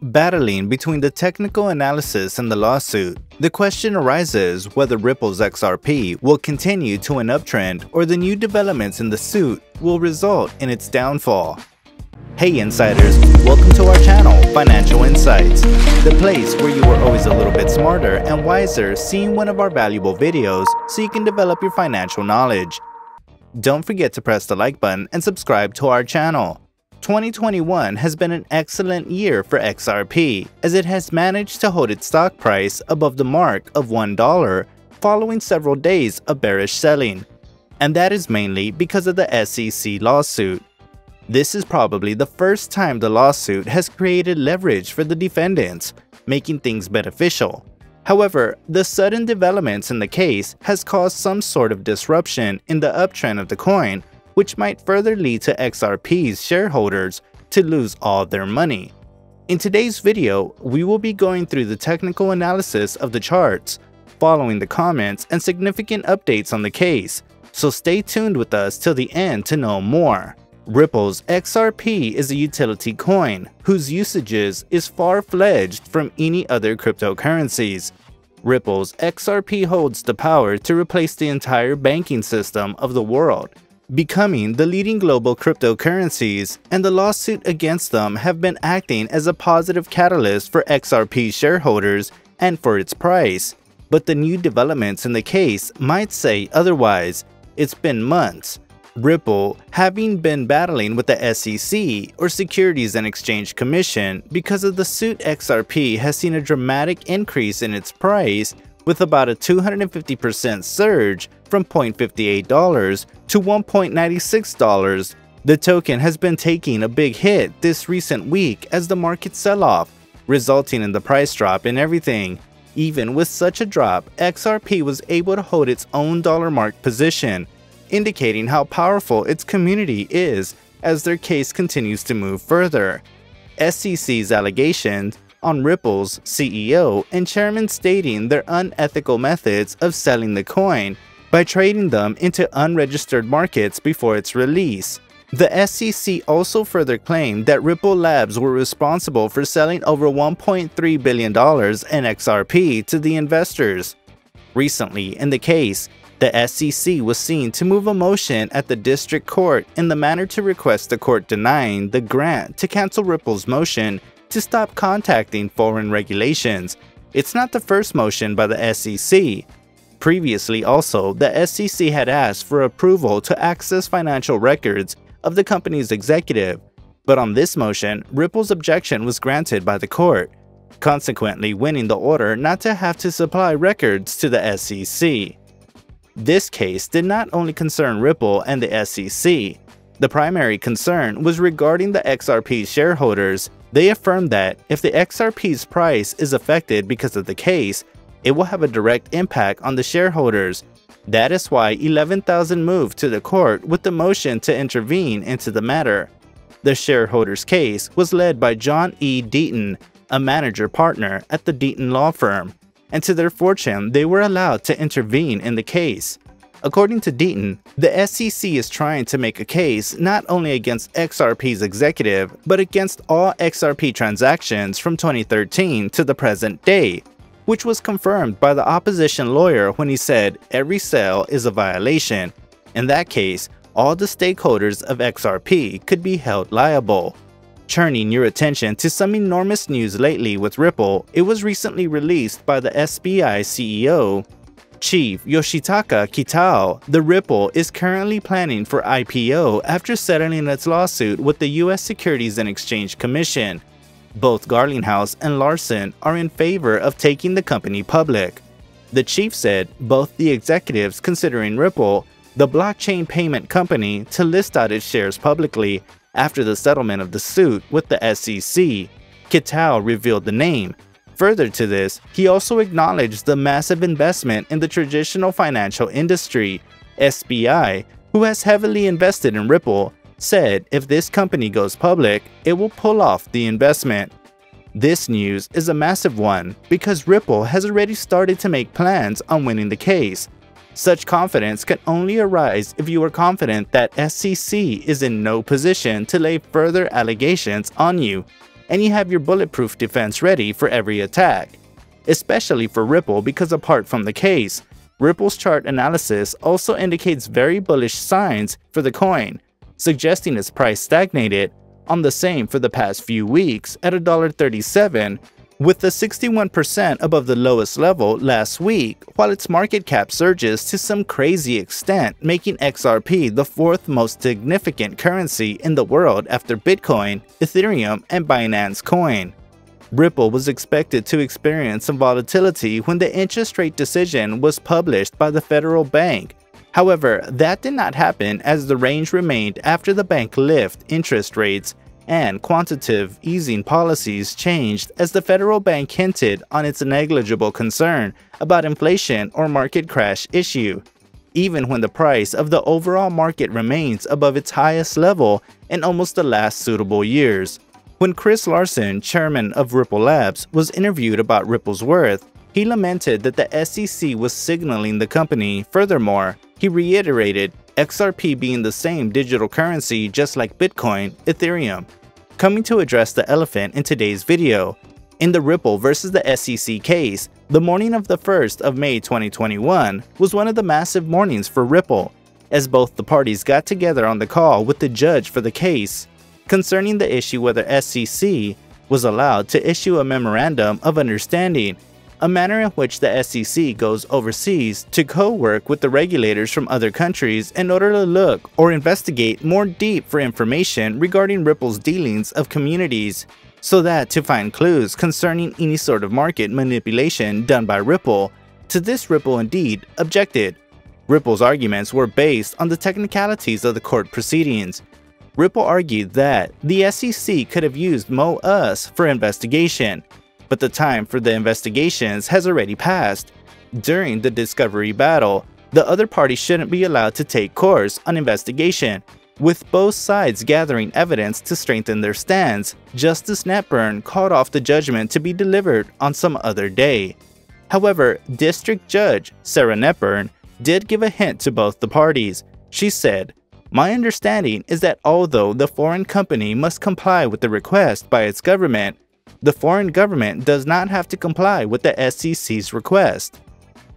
Battling between the technical analysis and the lawsuit, the question arises whether Ripple's XRP will continue to an uptrend or the new developments in the suit will result in its downfall. Hey insiders, welcome to our channel, Financial Insights, the place where you are always a little bit smarter and wiser seeing one of our valuable videos so you can develop your financial knowledge. Don't forget to press the like button and subscribe to our channel. 2021 has been an excellent year for XRP as it has managed to hold its stock price above the mark of $1 following several days of bearish selling, and that is mainly because of the SEC lawsuit. This is probably the first time the lawsuit has created leverage for the defendants, making things beneficial. However, the sudden developments in the case has caused some sort of disruption in the uptrend of the coin, which might further lead to XRP's shareholders to lose all their money. In today's video, we will be going through the technical analysis of the charts, following the comments and significant updates on the case, so stay tuned with us till the end to know more. Ripple's XRP is a utility coin whose usages is far-fledged from any other cryptocurrencies. Ripple's XRP holds the power to replace the entire banking system of the world, becoming the leading global cryptocurrencies, and the lawsuit against them have been acting as a positive catalyst for XRP shareholders and for its price. But the new developments in the case might say otherwise. It's been months. Ripple, having been battling with the SEC or Securities and Exchange Commission because of the suit, XRP has seen a dramatic increase in its price with about a 250% surge from $0.58 to $1.96. The token has been taking a big hit this recent week as the market sell-off, resulting in the price drop in everything. Even with such a drop, XRP was able to hold its own dollar mark position, indicating how powerful its community is as their case continues to move further. SEC's allegations on Ripple's CEO and chairman stating their unethical methods of selling the coin by trading them into unregistered markets before its release. The SEC also further claimed that Ripple Labs were responsible for selling over $1.3 billion in XRP to the investors. Recently, in the case, the SEC was seen to move a motion at the district court in the manner to request the court denying the grant to cancel Ripple's motion to stop contacting foreign regulations. It's not the first motion by the SEC. Previously also, the SEC had asked for approval to access financial records of the company's executive, but on this motion, Ripple's objection was granted by the court, consequently winning the order not to have to supply records to the SEC. This case did not only concern Ripple and the SEC. The primary concern was regarding the XRP shareholders. They affirmed that if the XRP's price is affected because of the case, it will have a direct impact on the shareholders. That is why 11,000 moved to the court with the motion to intervene into the matter. The shareholders' case was led by John E. Deaton, a manager partner at the Deaton law firm, and to their fortune, they were allowed to intervene in the case. According to Deaton, the SEC is trying to make a case not only against XRP's executive, but against all XRP transactions from 2013 to the present day, which was confirmed by the opposition lawyer when he said every sale is a violation. In that case, all the stakeholders of XRP could be held liable. Turning your attention to some enormous news lately with Ripple, it was recently released by the SBI CEO, Chief Yoshitaka Kitao. The Ripple is currently planning for IPO after settling its lawsuit with the US Securities and Exchange Commission. Both Garlinghouse and Larson are in favor of taking the company public. The chief said both the executives considering Ripple, the blockchain payment company, to list out its shares publicly after the settlement of the suit with the SEC. Kitao revealed the name. Further to this, he also acknowledged the massive investment in the traditional financial industry. SBI, who has heavily invested in Ripple, said if this company goes public, it will pull off the investment. This news is a massive one because Ripple has already started to make plans on winning the case. Such confidence can only arise if you are confident that SEC is in no position to lay further allegations on you. and you have your bulletproof defense ready for every attack. Especially for Ripple, because apart from the case, Ripple's chart analysis also indicates very bullish signs for the coin, suggesting its price stagnated on the same for the past few weeks at $1.37, with the 61% above the lowest level last week, while its market cap surges to some crazy extent, making XRP the fourth most significant currency in the world after Bitcoin, Ethereum, and Binance Coin. Ripple was expected to experience some volatility when the interest rate decision was published by the federal bank. However, that did not happen as the range remained after the bank lifted interest rates and quantitative easing policies changed as the federal bank hinted on its negligible concern about inflation or market crash issue, even when the price of the overall market remains above its highest level in almost the last suitable years. When Chris Larsen, chairman of Ripple Labs, was interviewed about Ripple's worth, he lamented that the SEC was signaling the company. Furthermore, he reiterated XRP being the same digital currency just like Bitcoin, Ethereum. Coming to address the elephant in today's video, in the Ripple versus the SEC case, the morning of the 1st of May 2021 was one of the massive mornings for Ripple, as both the parties got together on the call with the judge for the case concerning the issue whether SEC was allowed to issue a memorandum of understanding, a manner in which the SEC goes overseas to co-work with the regulators from other countries in order to look or investigate more deep for information regarding Ripple's dealings of communities, so that to find clues concerning any sort of market manipulation done by Ripple. To this, Ripple indeed objected. Ripple's arguments were based on the technicalities of the court proceedings. Ripple argued that the SEC could have used Mo-Us for investigation, but the time for the investigations has already passed. During the discovery battle, the other party shouldn't be allowed to take course on investigation. With both sides gathering evidence to strengthen their stance, Justice Netburn called off the judgment to be delivered on some other day. However, District Judge Sarah Netburn did give a hint to both the parties. She said, "My understanding is that although the foreign company must comply with the request by its government, the foreign government does not have to comply with the SEC's request."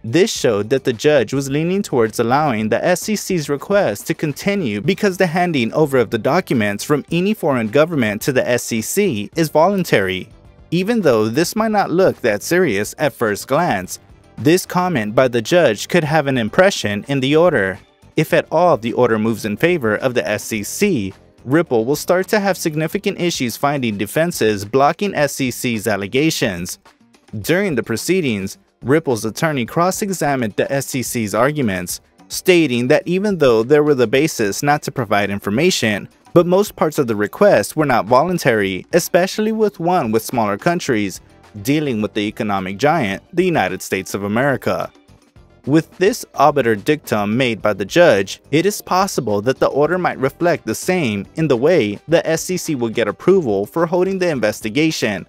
This showed that the judge was leaning towards allowing the SEC's request to continue because the handing over of the documents from any foreign government to the SEC is voluntary. Even though this might not look that serious at first glance, this comment by the judge could have an impression in the order. If at all the order moves in favor of the SEC, Ripple will start to have significant issues finding defenses blocking SEC's allegations. During the proceedings, Ripple's attorney cross-examined the SEC's arguments, stating that even though there were the basis not to provide information, but most parts of the request were not voluntary, especially with one with smaller countries, dealing with the economic giant, the United States of America. With this obiter dictum made by the judge, it is possible that the order might reflect the same in the way the SEC will get approval for holding the investigation.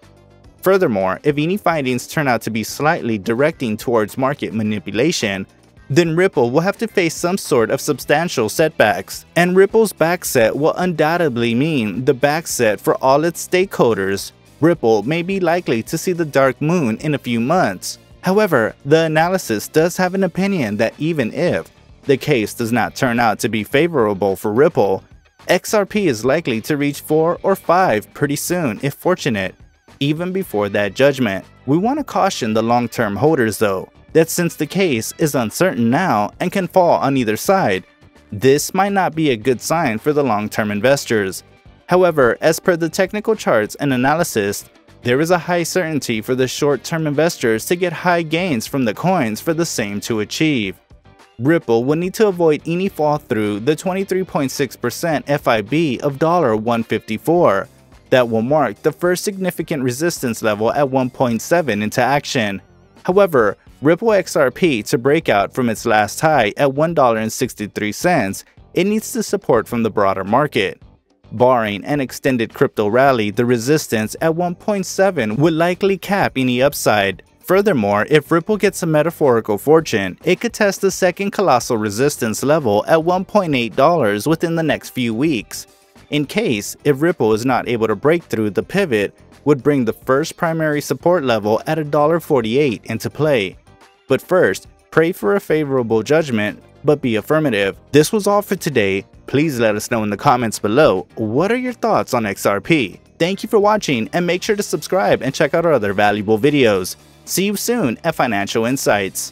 Furthermore, if any findings turn out to be slightly directing towards market manipulation, then Ripple will have to face some sort of substantial setbacks, and Ripple's backset will undoubtedly mean the backset for all its stakeholders. Ripple may be likely to see the dark moon in a few months. However, the analysis does have an opinion that even if the case does not turn out to be favorable for Ripple, XRP is likely to reach 4 or 5 pretty soon if fortunate. Even before that judgment, we want to caution the long-term holders though, that since the case is uncertain now and can fall on either side, this might not be a good sign for the long-term investors. However, as per the technical charts and analysis, there is a high certainty for the short-term investors to get high gains from the coins for the same to achieve. Ripple will need to avoid any fall through the 23.6% FIB of $1.54. That will mark the first significant resistance level at 1.7 into action. However, Ripple XRP to break out from its last high at $1.63, it needs the support from the broader market. Barring an extended crypto rally, the resistance at 1.7 would likely cap any upside. Furthermore, if Ripple gets a metaphorical fortune, it could test the second colossal resistance level at $1.8 within the next few weeks. In case if Ripple is not able to break through the pivot, would bring the first primary support level at $1.48 into play. But first, pray for a favorable judgment, but be affirmative. This was all for today. Please let us know in the comments below, what are your thoughts on XRP? Thank you for watching, and make sure to subscribe and check out our other valuable videos. See you soon at Financial Insights.